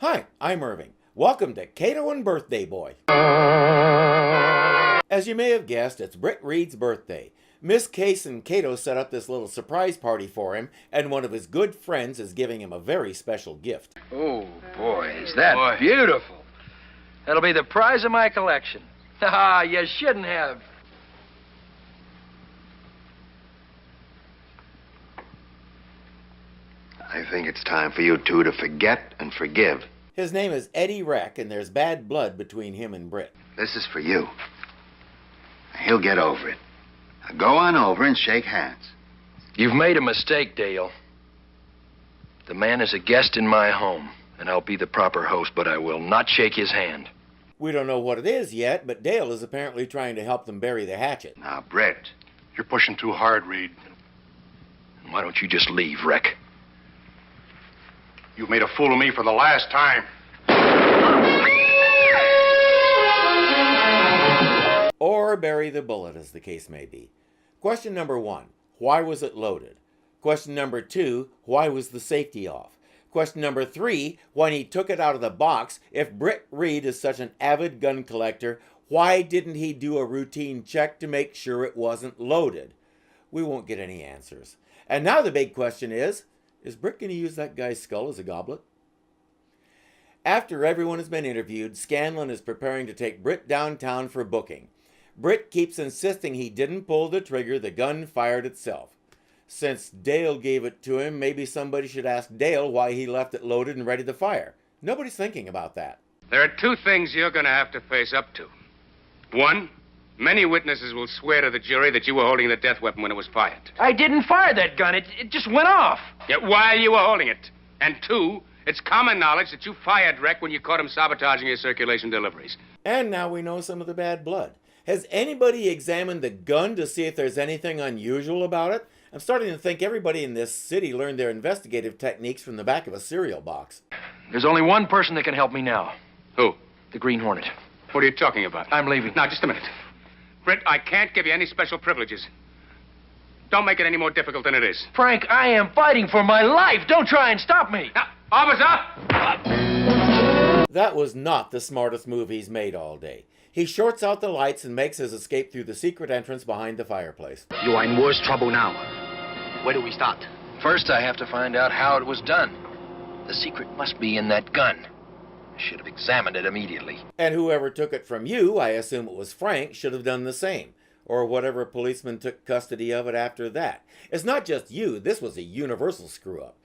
Hi, I'm Irving. Welcome to Kato and Birthday Boy. As you may have guessed, it's Britt Reid's birthday. Miss Case and Kato set up this little surprise party for him, and one of his good friends is giving him a very special gift. Oh, boy, is that beautiful. That'll be the prize of my collection. Ah, you shouldn't have. I think it's time for you two to forget and forgive. His name is Eddie Reck, and there's bad blood between him and Britt. This is for you. He'll get over it. Now go on over and shake hands. You've made a mistake, Dale. The man is a guest in my home, and I'll be the proper host, but I will not shake his hand. We don't know what it is yet, but Dale is apparently trying to help them bury the hatchet. Now, Britt. You're pushing too hard, Reid. Why don't you just leave, Reck? You've made a fool of me for the last time. Or bury the bullet, as the case may be. Question number 1, why was it loaded? Question number 2, why was the safety off? Question number 3, when he took it out of the box, if Britt Reid is such an avid gun collector, why didn't he do a routine check to make sure it wasn't loaded? We won't get any answers. And now the big question is Britt going to use that guy's skull as a goblet? After everyone has been interviewed, Scanlon is preparing to take Britt downtown for booking. Britt keeps insisting he didn't pull the trigger, the gun fired itself. Since Dale gave it to him, maybe somebody should ask Dale why he left it loaded and ready to fire. Nobody's thinking about that. There are two things you're going to have to face up to. One, many witnesses will swear to the jury that you were holding the death weapon when it was fired. I didn't fire that gun. It just went off. Yet while you were holding it. And two, it's common knowledge that you fired Reck when you caught him sabotaging your circulation deliveries. And now we know some of the bad blood. Has anybody examined the gun to see if there's anything unusual about it? I'm starting to think everybody in this city learned their investigative techniques from the back of a cereal box. There's only one person that can help me now. Who? The Green Hornet. What are you talking about? I'm leaving. Now, just a minute. Britt, I can't give you any special privileges. Don't make it any more difficult than it is. Frank, I am fighting for my life. Don't try and stop me. Now, officer! That was not the smartest move he's made all day. He shorts out the lights and makes his escape through the secret entrance behind the fireplace. You are in worse trouble now. Where do we start? First, I have to find out how it was done. The secret must be in that gun. I should have examined it immediately. And whoever took it from you, I assume it was Frank, should have done the same. Or whatever policeman took custody of it after that. It's not just you, this was a universal screw-up.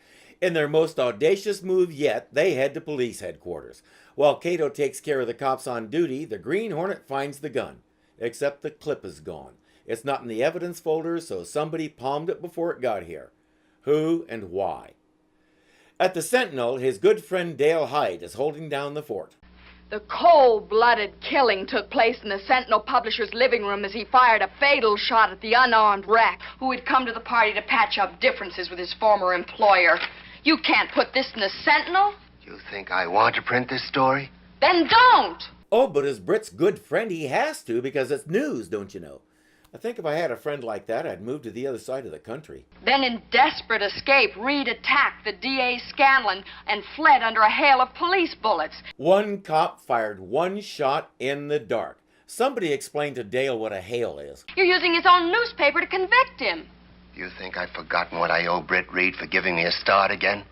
In their most audacious move yet, they head to police headquarters. While Kato takes care of the cops on duty, the Green Hornet finds the gun. Except the clip is gone. It's not in the evidence folder, so somebody palmed it before it got here. Who and why? At the Sentinel, his good friend Dale Hyde is holding down the fort. The cold-blooded killing took place in the Sentinel publisher's living room as he fired a fatal shot at the unarmed Reck, who had come to the party to patch up differences with his former employer. You can't put this in the Sentinel. You think I want to print this story? Then don't! Oh, but as Britt's good friend, he has to because it's news, don't you know? I think if I had a friend like that, I'd move to the other side of the country. Then in desperate escape, Reid attacked the DA Scanlon and fled under a hail of police bullets. One cop fired one shot in the dark. Somebody explain to Dale what a hail is. You're using his own newspaper to convict him. Do you think I've forgotten what I owe Britt Reid for giving me a start again?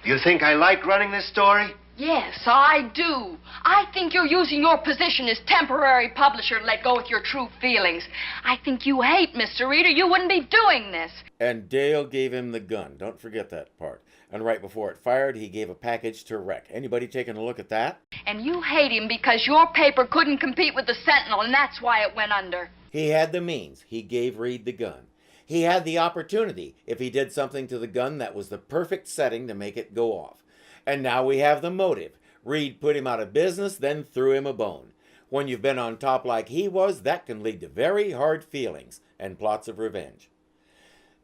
Do you think I like running this story? Yes, I do. I think you're using your position as temporary publisher to let go with your true feelings. I think you hate Mr. Reid or you wouldn't be doing this. And Dale gave him the gun. Don't forget that part. And right before it fired, he gave a package to Reck. Anybody taking a look at that? And you hate him because your paper couldn't compete with the Sentinel, and that's why it went under. He had the means. He gave Reid the gun. He had the opportunity if he did something to the gun that was the perfect setting to make it go off. And now we have the motive. Reid put him out of business, then threw him a bone. When you've been on top like he was, that can lead to very hard feelings and plots of revenge.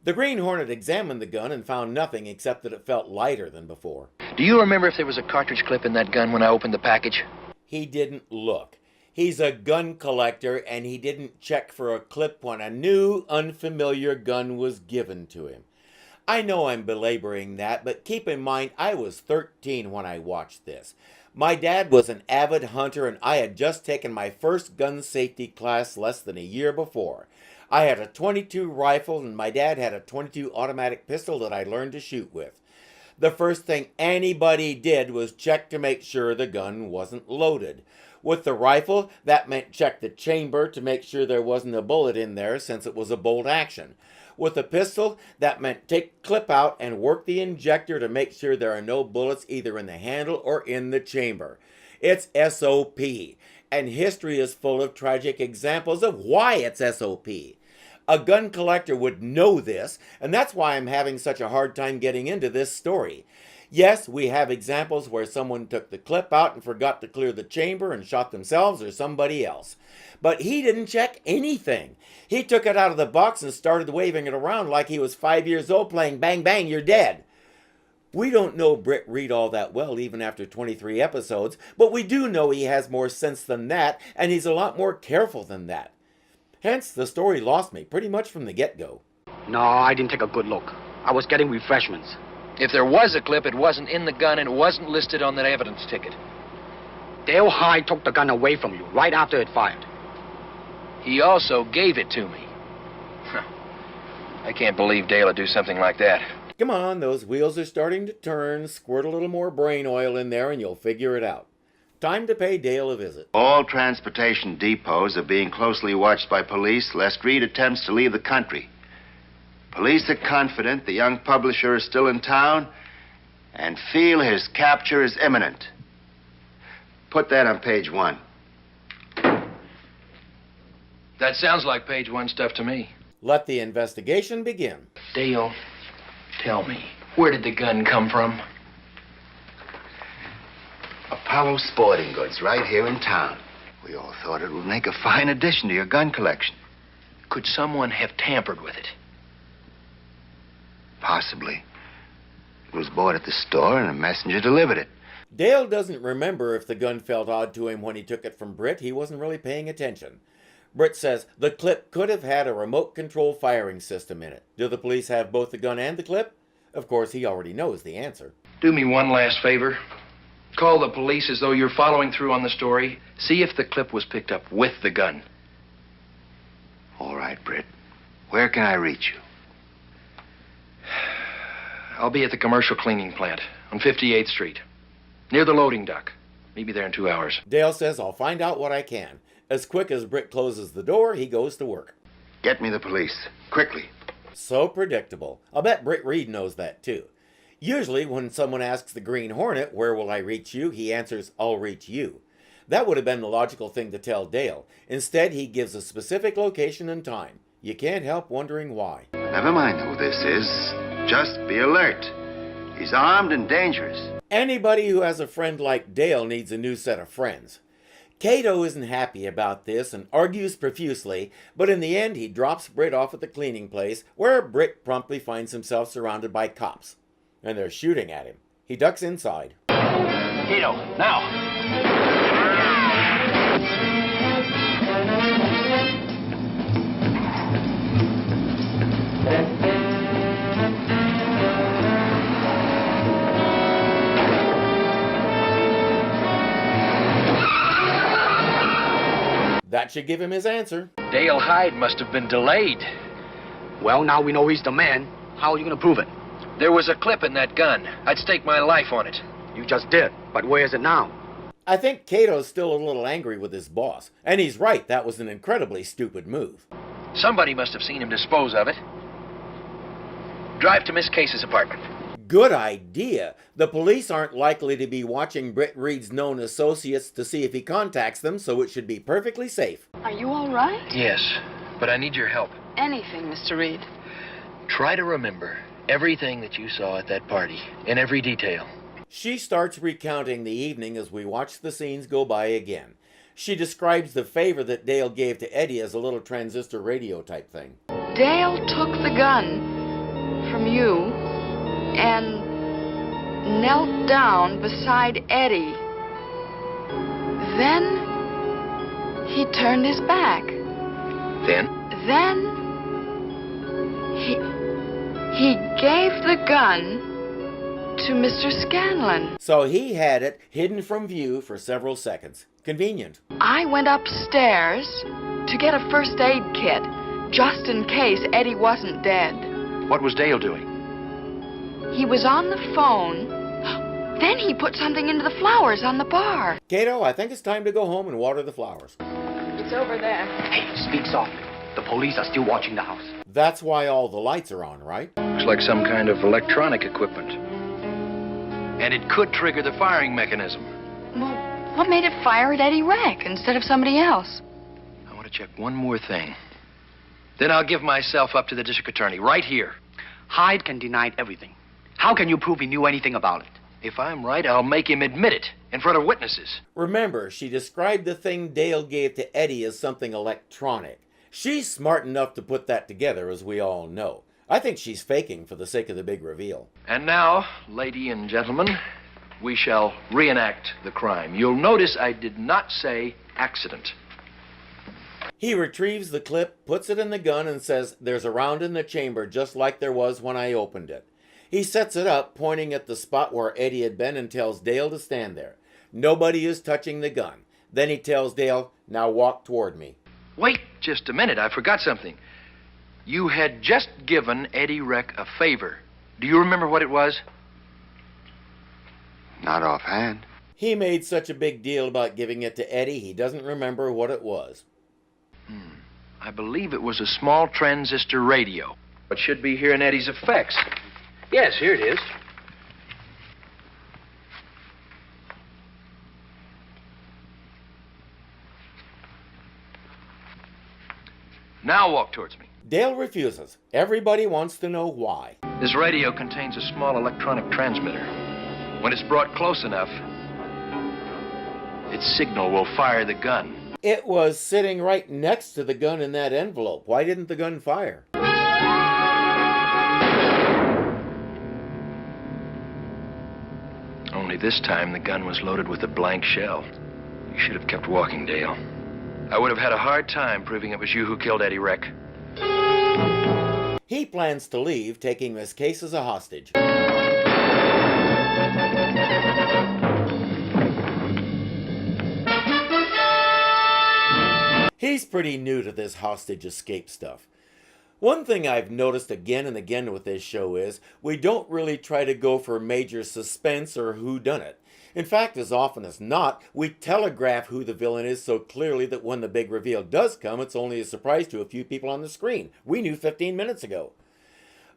The Green Hornet examined the gun and found nothing except that it felt lighter than before. Do you remember if there was a cartridge clip in that gun when I opened the package? He didn't look. He's a gun collector, and he didn't check for a clip when a new, unfamiliar gun was given to him. I know I'm belaboring that, but keep in mind I was 13 when I watched this. My dad was an avid hunter and I had just taken my first gun safety class less than a year before. I had a .22 rifle and my dad had a .22 automatic pistol that I learned to shoot with. The first thing anybody did was check to make sure the gun wasn't loaded. With the rifle, that meant check the chamber to make sure there wasn't a bullet in there since it was a bolt action. With the pistol, that meant take the clip out and work the injector to make sure there are no bullets either in the handle or in the chamber. It's SOP, and history is full of tragic examples of why it's SOP. A gun collector would know this, and that's why I'm having such a hard time getting into this story. Yes, we have examples where someone took the clip out and forgot to clear the chamber and shot themselves or somebody else. But he didn't check anything. He took it out of the box and started waving it around like he was 5 years old playing Bang Bang, You're Dead. We don't know Britt Reid all that well even after 23 episodes, but we do know he has more sense than that, and he's a lot more careful than that. Hence, the story lost me pretty much from the get-go. No, I didn't take a good look. I was getting refreshments. If there was a clip, it wasn't in the gun and it wasn't listed on that evidence ticket. Dale Hyde took the gun away from you right after it fired. He also gave it to me. I can't believe Dale would do something like that. Come on, those wheels are starting to turn. Squirt a little more brain oil in there and you'll figure it out. Time to pay Dale a visit. All transportation depots are being closely watched by police lest Reid attempts to leave the country. Police are confident the young publisher is still in town and feel his capture is imminent. Put that on page 1. That sounds like page 1 stuff to me. Let the investigation begin. Dale, tell me, where did the gun come from? Apollo Sporting Goods, right here in town. We all thought it would make a fine addition to your gun collection. Could someone have tampered with it? Possibly. It was bought at the store and a messenger delivered it. Dale doesn't remember if the gun felt odd to him when he took it from Britt. He wasn't really paying attention. Britt says the clip could have had a remote control firing system in it. Do the police have both the gun and the clip? Of course, he already knows the answer. Do me one last favor. Call the police as though you're following through on the story. See if the clip was picked up with the gun. All right, Britt. Where can I reach you? I'll be at the commercial cleaning plant on 58th Street, near the loading dock. Meet me there in 2 hours. Dale says, I'll find out what I can. As quick as Britt closes the door, he goes to work. Get me the police. Quickly. So predictable. I'll bet Britt Reid knows that too. Usually when someone asks the Green Hornet, where will I reach you, he answers, I'll reach you. That would have been the logical thing to tell Dale. Instead, he gives a specific location and time. You can't help wondering why. Never mind who this is. Just be alert. He's armed and dangerous. Anybody who has a friend like Dale needs a new set of friends. Kato isn't happy about this and argues profusely, but in the end he drops Britt off at the cleaning place, where Britt promptly finds himself surrounded by cops. And they're shooting at him. He ducks inside. Kato, now! That should give him his answer. Dale Hyde must have been delayed. Well, now we know he's the man. How are you going to prove it? There was a clip in that gun. I'd stake my life on it. You just did. But where is it now? I think Kato's still a little angry with his boss. And he's right, that was an incredibly stupid move. Somebody must have seen him dispose of it. Drive to Miss Case's apartment. Good idea. The police aren't likely to be watching Britt Reid's known associates to see if he contacts them, so it should be perfectly safe. Are you all right? Yes, but I need your help. Anything, Mr. Reid. Try to remember everything that you saw at that party, in every detail. She starts recounting the evening as we watch the scenes go by again. She describes the favor that Dale gave to Eddie as a little transistor radio type thing. Dale took the gun from you and knelt down beside Eddie. Then he turned his back. Then? Then He gave the gun to Mr. Scanlon. So he had it hidden from view for several seconds. Convenient. I went upstairs to get a first aid kit, just in case Eddie wasn't dead. What was Dale doing? He was on the phone. Then he put something into the flowers on the bar. Kato, I think it's time to go home and water the flowers. It's over there. Hey, speak softly. The police are still watching the house. That's why all the lights are on, right? Looks like some kind of electronic equipment. And it could trigger the firing mechanism. Well, what made it fire at Eddie Reck instead of somebody else? I want to check one more thing. Then I'll give myself up to the district attorney right here. Hyde can deny everything. How can you prove he knew anything about it? If I'm right, I'll make him admit it in front of witnesses. Remember, she described the thing Dale gave to Eddie as something electronic. She's smart enough to put that together, as we all know. I think she's faking for the sake of the big reveal. And now, lady and gentlemen, we shall reenact the crime. You'll notice I did not say accident. He retrieves the clip, puts it in the gun, and says, "There's a round in the chamber just like there was when I opened it." He sets it up, pointing at the spot where Eddie had been, and tells Dale to stand there. Nobody is touching the gun. Then he tells Dale, "Now walk toward me." Wait just a minute, I forgot something. You had just given Eddie Reck a favor. Do you remember what it was? Not offhand. He made such a big deal about giving it to Eddie, he doesn't remember what it was. I believe it was a small transistor radio. It should be here in Eddie's effects. Yes, here it is. Now walk towards me. Dale refuses. Everybody wants to know why. This radio contains a small electronic transmitter. When it's brought close enough, its signal will fire the gun. It was sitting right next to the gun in that envelope. Why didn't the gun fire? Only this time the gun was loaded with a blank shell. You should have kept walking, Dale. I would have had a hard time proving it was you who killed Eddie Reck. He plans to leave, taking Miss Case as a hostage. He's pretty new to this hostage escape stuff. One thing I've noticed again and again with this show is we don't really try to go for major suspense or whodunit. In fact, as often as not, we telegraph who the villain is so clearly that when the big reveal does come, it's only a surprise to a few people on the screen. We knew 15 minutes ago.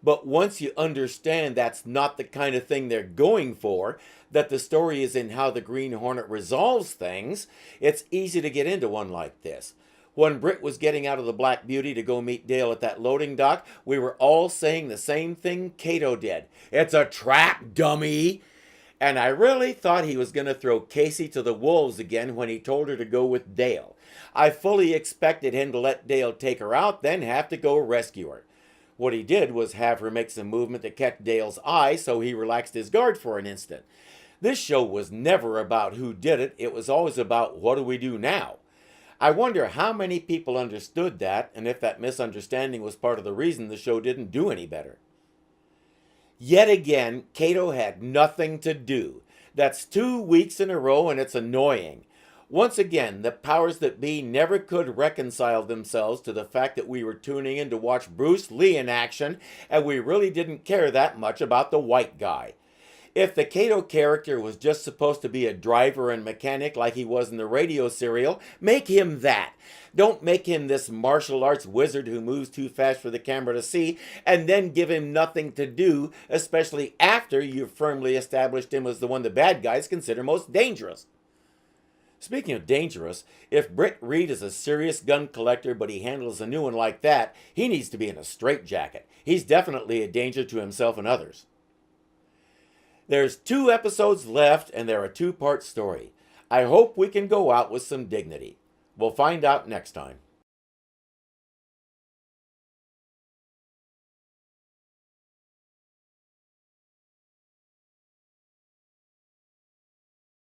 But once you understand that's not the kind of thing they're going for, that the story is in how the Green Hornet resolves things, it's easy to get into one like this. When Britt was getting out of the Black Beauty to go meet Dale at that loading dock, we were all saying the same thing Kato did. "It's a trap, dummy!" And I really thought he was going to throw Casey to the wolves again when he told her to go with Dale. I fully expected him to let Dale take her out, then have to go rescue her. What he did was have her make some movement to catch Dale's eye, so he relaxed his guard for an instant. This show was never about who did it. It was always about what do we do now. I wonder how many people understood that, and if that misunderstanding was part of the reason the show didn't do any better. Yet again, Kato had nothing to do. That's 2 weeks in a row, and it's annoying. Once again, the powers that be never could reconcile themselves to the fact that we were tuning in to watch Bruce Lee in action, and we really didn't care that much about the white guy. If the Kato character was just supposed to be a driver and mechanic like he was in the radio serial, make him that. Don't make him this martial arts wizard who moves too fast for the camera to see, and then give him nothing to do, especially after you've firmly established him as the one the bad guys consider most dangerous. Speaking of dangerous, if Britt Reid is a serious gun collector but he handles a new one like that, he needs to be in a straitjacket. He's definitely a danger to himself and others. There's 2 episodes left, and they're a 2-part story. I hope we can go out with some dignity. We'll find out next time.